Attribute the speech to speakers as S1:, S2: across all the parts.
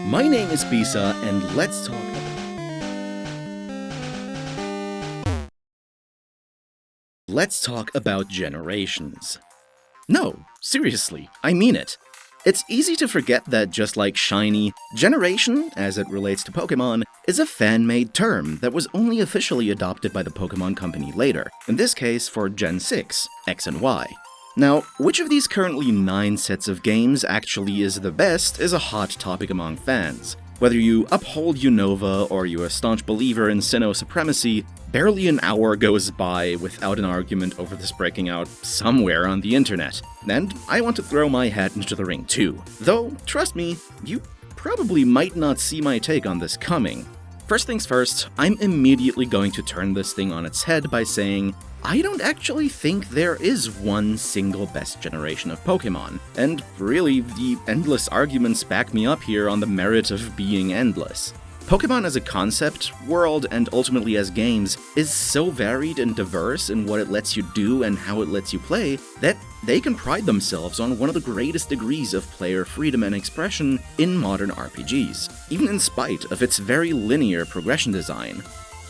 S1: My name is Bisa, and let's talk about generations. No, seriously, I mean it. It's easy to forget that just like shiny, generation, as it relates to Pokémon, is a fan-made term that was only officially adopted by the Pokémon Company later, in this case for Gen 6, X and Y. Now, which of these currently 9 sets of games actually is the best is a hot topic among fans. Whether you uphold Unova or you're a staunch believer in Sinnoh supremacy, barely an hour goes by without an argument over this breaking out somewhere on the internet. And I want to throw my hat into the ring too. Though, trust me, you probably might not see my take on this coming. First things first, I'm immediately going to turn this thing on its head by saying, I don't actually think there is one single best generation of Pokémon, and really, the endless arguments back me up here on the merit of being endless. Pokémon as a concept, world, and ultimately as games is so varied and diverse in what it lets you do and how it lets you play that they can pride themselves on one of the greatest degrees of player freedom and expression in modern RPGs, even in spite of its very linear progression design.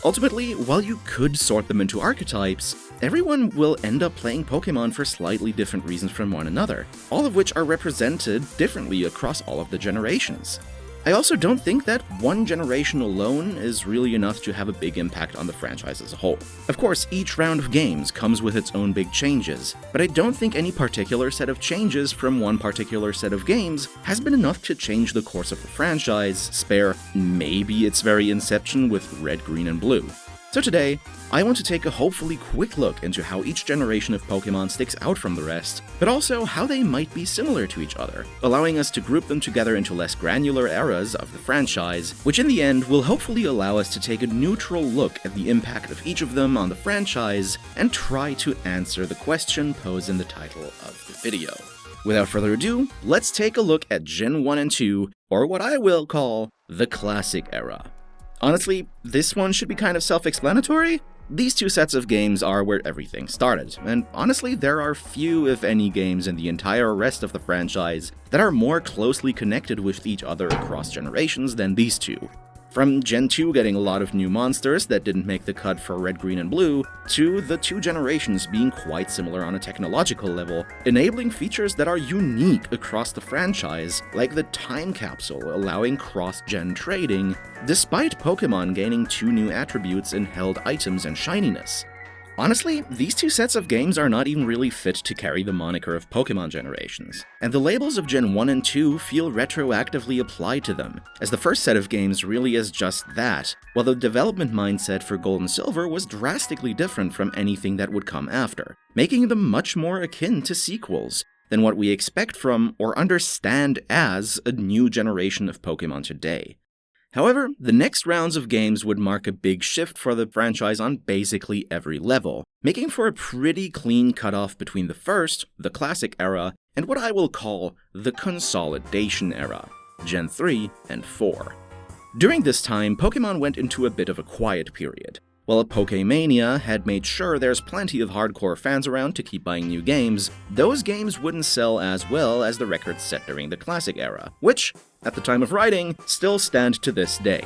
S1: Ultimately, while you could sort them into archetypes, everyone will end up playing Pokémon for slightly different reasons from one another, all of which are represented differently across all of the generations. I also don't think that one generation alone is really enough to have a big impact on the franchise as a whole. Of course, each round of games comes with its own big changes, but I don't think any particular set of changes from one particular set of games has been enough to change the course of the franchise, spare maybe its very inception with Red, Green, and Blue. So today, I want to take a hopefully quick look into how each generation of Pokémon sticks out from the rest, but also how they might be similar to each other, allowing us to group them together into less granular eras of the franchise, which in the end will hopefully allow us to take a neutral look at the impact of each of them on the franchise and try to answer the question posed in the title of the video. Without further ado, let's take a look at Gen 1 and 2, or what I will call the Classic Era. Honestly, this one should be kind of self-explanatory. These two sets of games are where everything started, and honestly, there are few, if any, games in the entire rest of the franchise that are more closely connected with each other across generations than these two. From Gen 2 getting a lot of new monsters that didn't make the cut for Red, Green, and Blue, to the two generations being quite similar on a technological level, enabling features that are unique across the franchise, like the time capsule allowing cross-gen trading, despite Pokémon gaining 2 new attributes in held items and shininess. Honestly, these two sets of games are not even really fit to carry the moniker of Pokémon generations, and the labels of Gen 1 and 2 feel retroactively applied to them, as the first set of games really is just that, while the development mindset for Gold and Silver was drastically different from anything that would come after, making them much more akin to sequels than what we expect from or understand as a new generation of Pokémon today. However, the next rounds of games would mark a big shift for the franchise on basically every level, making for a pretty clean cutoff between the first, the Classic Era, and what I will call the Consolidation Era, Gen 3 and 4. During this time, Pokémon went into a bit of a quiet period. While Pokémania had made sure there's plenty of hardcore fans around to keep buying new games, those games wouldn't sell as well as the records set during the Classic Era, which, at the time of writing, still stand to this day.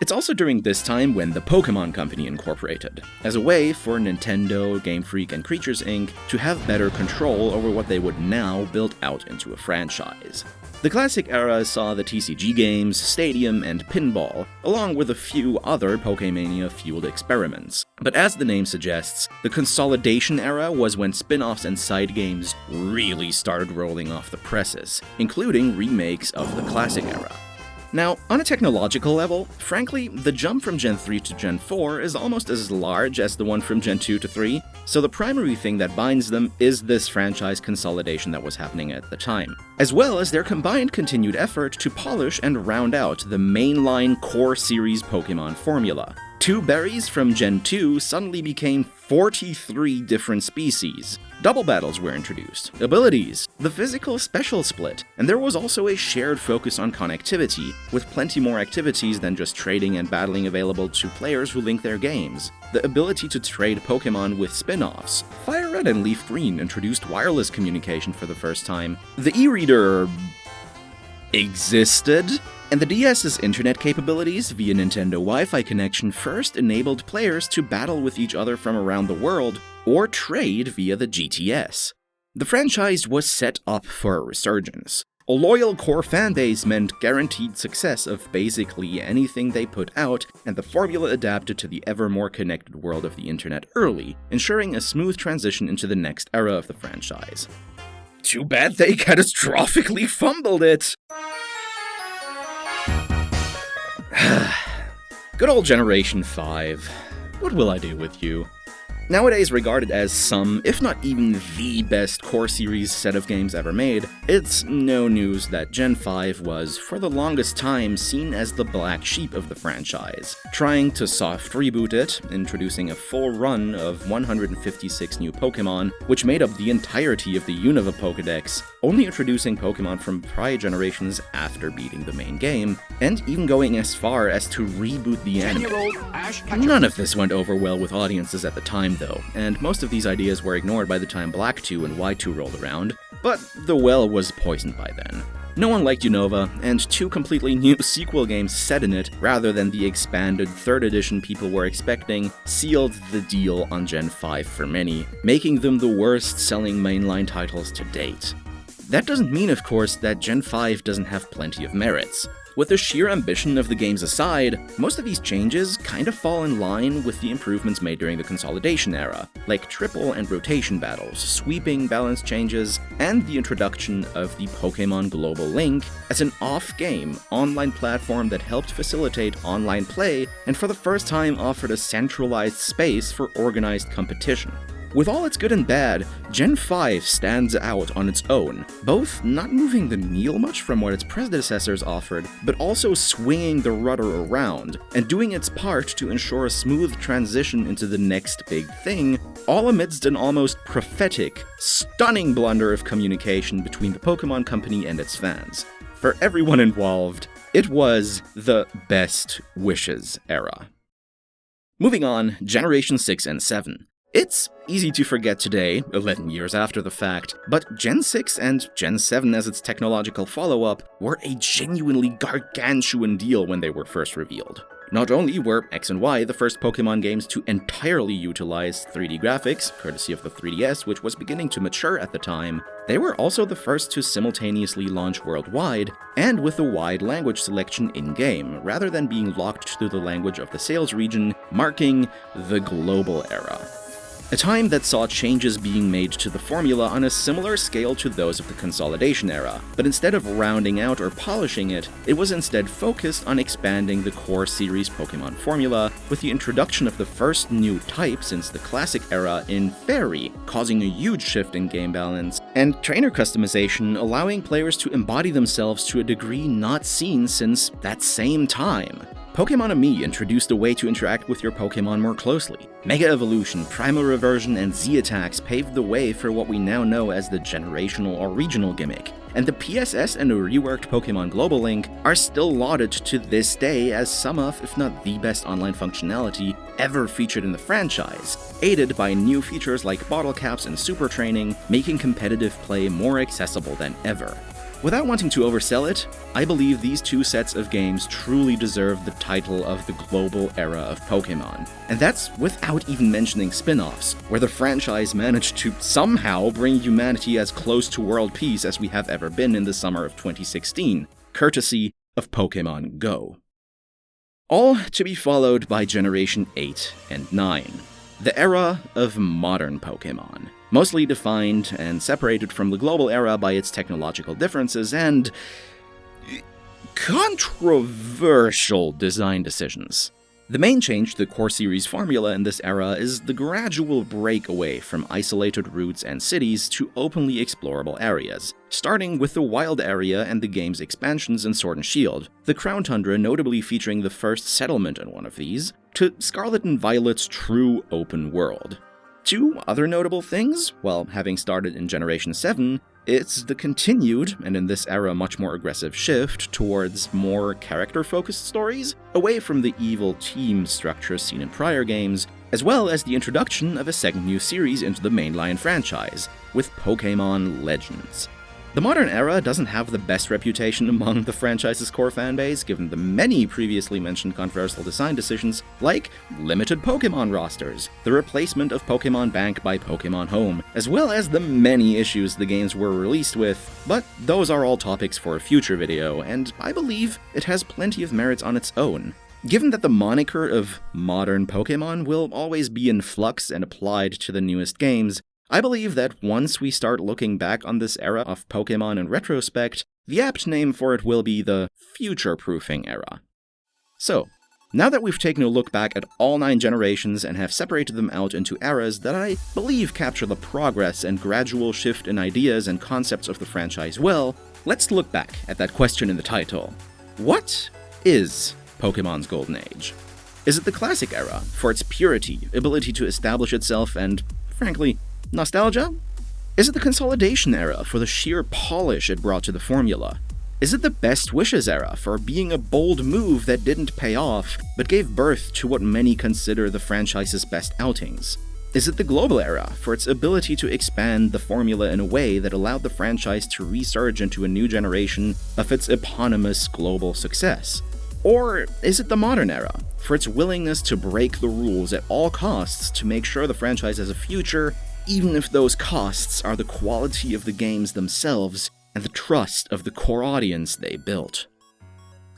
S1: It's also during this time when the Pokémon Company incorporated, as a way for Nintendo, Game Freak, and Creatures Inc. to have better control over what they would now build out into a franchise. The Classic Era saw the TCG games, Stadium, and Pinball, along with a few other Pokémania-fueled experiments. But as the name suggests, the Consolidation Era was when spin-offs and side games really started rolling off the presses, including remakes of the Classic Era. Now, on a technological level, frankly, the jump from Gen 3 to Gen 4 is almost as large as the one from Gen 2 to 3, so the primary thing that binds them is this franchise consolidation that was happening at the time, as well as their combined continued effort to polish and round out the mainline core series Pokémon formula. 2 berries from Gen 2 suddenly became 43 different species. Double battles were introduced, abilities, the physical special split, and there was also a shared focus on connectivity, with plenty more activities than just trading and battling available to players who link their games. The ability to trade Pokémon with spin-offs. Fire Red and Leaf Green introduced wireless communication for the first time. The e-reader existed, And the DS's internet capabilities via Nintendo Wi-Fi connection first enabled players to battle with each other from around the world or trade via the GTS. The franchise was set up for a resurgence. A loyal core fanbase meant guaranteed success of basically anything they put out, and the formula adapted to the ever more connected world of the internet early, ensuring a smooth transition into the next era of the franchise. Too bad they catastrophically fumbled it! Good old Generation 5. What will I do with you? Nowadays regarded as some, if not even the best core series set of games ever made, it's no news that Gen 5 was, for the longest time, seen as the black sheep of the franchise, trying to soft reboot it, introducing a full run of 156 new Pokémon, which made up the entirety of the Unova Pokédex, only introducing Pokémon from prior generations after beating the main game, and even going as far as to reboot the anime. None of this went over well with audiences at the time, though, and most of these ideas were ignored by the time Black 2 and White 2 rolled around, but the well was poisoned by then. No one liked Unova, and two completely new sequel games set in it, rather than the expanded 3rd edition people were expecting, sealed the deal on Gen 5 for many, making them the worst-selling mainline titles to date. That doesn't mean, of course, that Gen 5 doesn't have plenty of merits. With the sheer ambition of the games aside, most of these changes kind of fall in line with the improvements made during the consolidation era, like triple and rotation battles, sweeping balance changes, and the introduction of the Pokémon Global Link as an off-game, online platform that helped facilitate online play and for the first time offered a centralized space for organized competition. With all its good and bad, Gen 5 stands out on its own, both not moving the needle much from what its predecessors offered, but also swinging the rudder around, and doing its part to ensure a smooth transition into the next big thing, all amidst an almost prophetic, stunning blunder of communication between the Pokémon Company and its fans. For everyone involved, it was the best wishes era. Moving on, Generation 6 and 7. It's easy to forget today, 11 years after the fact, but Gen 6 and Gen 7 as its technological follow-up were a genuinely gargantuan deal when they were first revealed. Not only were X and Y the first Pokémon games to entirely utilize 3D graphics, courtesy of the 3DS, which was beginning to mature at the time, they were also the first to simultaneously launch worldwide, and with a wide language selection in-game, rather than being locked to the language of the sales region, marking the global era. A time that saw changes being made to the formula on a similar scale to those of the consolidation era, but instead of rounding out or polishing it, it was instead focused on expanding the core series Pokémon formula with the introduction of the first new type since the classic era in Fairy, causing a huge shift in game balance, and trainer customization allowing players to embody themselves to a degree not seen since that same time. Pokémon Ami introduced a way to interact with your Pokémon more closely. Mega Evolution, Primal Reversion, and Z-Attacks paved the way for what we now know as the generational or regional gimmick, and the PSS and a reworked Pokémon Global Link are still lauded to this day as some of, if not the best online functionality ever featured in the franchise, aided by new features like bottle caps and super training, making competitive play more accessible than ever. Without wanting to oversell it, I believe these two sets of games truly deserve the title of the global era of Pokémon. And that's without even mentioning spin-offs, where the franchise managed to somehow bring humanity as close to world peace as we have ever been in the summer of 2016, courtesy of Pokémon Go. All to be followed by Generation 8 and 9, the era of modern Pokémon. Mostly defined and separated from the global era by its technological differences and controversial design decisions. The main change to the core series formula in this era is the gradual break away from isolated routes and cities to openly explorable areas, starting with the Wild area and the game's expansions in Sword and Shield, the Crown Tundra notably featuring the first settlement in one of these, to Scarlet and Violet's true open world. Two other notable things, well, having started in Generation 7, it's the continued, and in this era much more aggressive shift towards more character-focused stories, away from the evil team structure seen in prior games, as well as the introduction of a second new series into the mainline franchise, with Pokémon Legends. The modern era doesn't have the best reputation among the franchise's core fanbase, given the many previously mentioned controversial design decisions, like limited Pokémon rosters, the replacement of Pokémon Bank by Pokémon Home, as well as the many issues the games were released with, but those are all topics for a future video, and I believe it has plenty of merits on its own. Given that the moniker of modern Pokémon will always be in flux and applied to the newest games, I believe that once we start looking back on this era of Pokémon in retrospect, the apt name for it will be the future-proofing era. So, now that we've taken a look back at all 9 generations and have separated them out into eras that I believe capture the progress and gradual shift in ideas and concepts of the franchise well, let's look back at that question in the title. What is Pokémon's Golden Age? Is it the classic era, for its purity, ability to establish itself, and, frankly, nostalgia? Is it the consolidation era for the sheer polish it brought to the formula? Is it the best wishes era for being a bold move that didn't pay off, but gave birth to what many consider the franchise's best outings? Is it the global era for its ability to expand the formula in a way that allowed the franchise to resurge into a new generation of its eponymous global success? Or is it the modern era for its willingness to break the rules at all costs to make sure the franchise has a future, even if those costs are the quality of the games themselves and the trust of the core audience they built?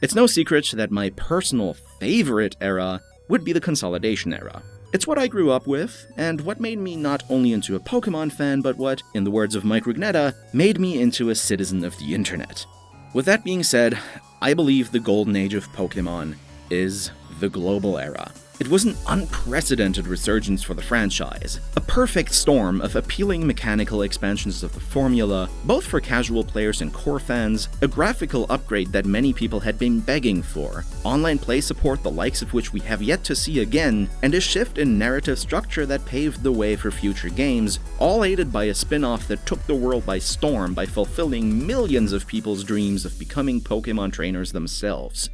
S1: It's no secret that my personal favorite era would be the consolidation era. It's what I grew up with, and what made me not only into a Pokémon fan, but what, in the words of Mike Rugnetta, made me into a citizen of the internet. With that being said, I believe the golden age of Pokémon is the global era. It was an unprecedented resurgence for the franchise, a perfect storm of appealing mechanical expansions of the formula, both for casual players and core fans, a graphical upgrade that many people had been begging for, online play support the likes of which we have yet to see again, and a shift in narrative structure that paved the way for future games, all aided by a spin-off that took the world by storm by fulfilling millions of people's dreams of becoming Pokémon trainers themselves.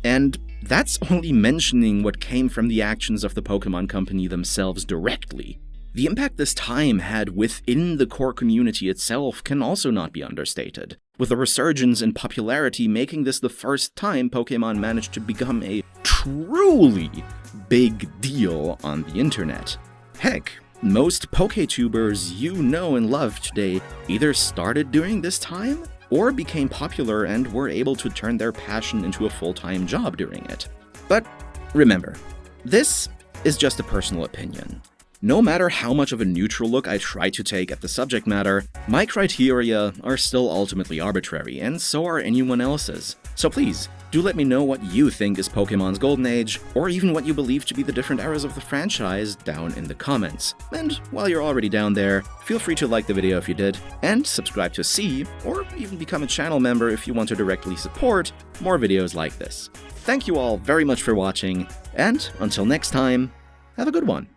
S1: And that's only mentioning what came from the actions of the Pokémon Company themselves directly. The impact this time had within the core community itself can also not be understated, with a resurgence in popularity making this the first time Pokémon managed to become a truly big deal on the internet. Heck, most PokéTubers you know and love today either started during this time or became popular and were able to turn their passion into a full-time job during it. But remember, this is just a personal opinion. No matter how much of a neutral look I try to take at the subject matter, my criteria are still ultimately arbitrary, and so are anyone else's. So please, do let me know what you think is Pokémon's Golden Age, or even what you believe to be the different eras of the franchise down in the comments. And while you're already down there, feel free to like the video if you did, and subscribe to see, or even become a channel member if you want to directly support more videos like this. Thank you all very much for watching, and until next time, have a good one.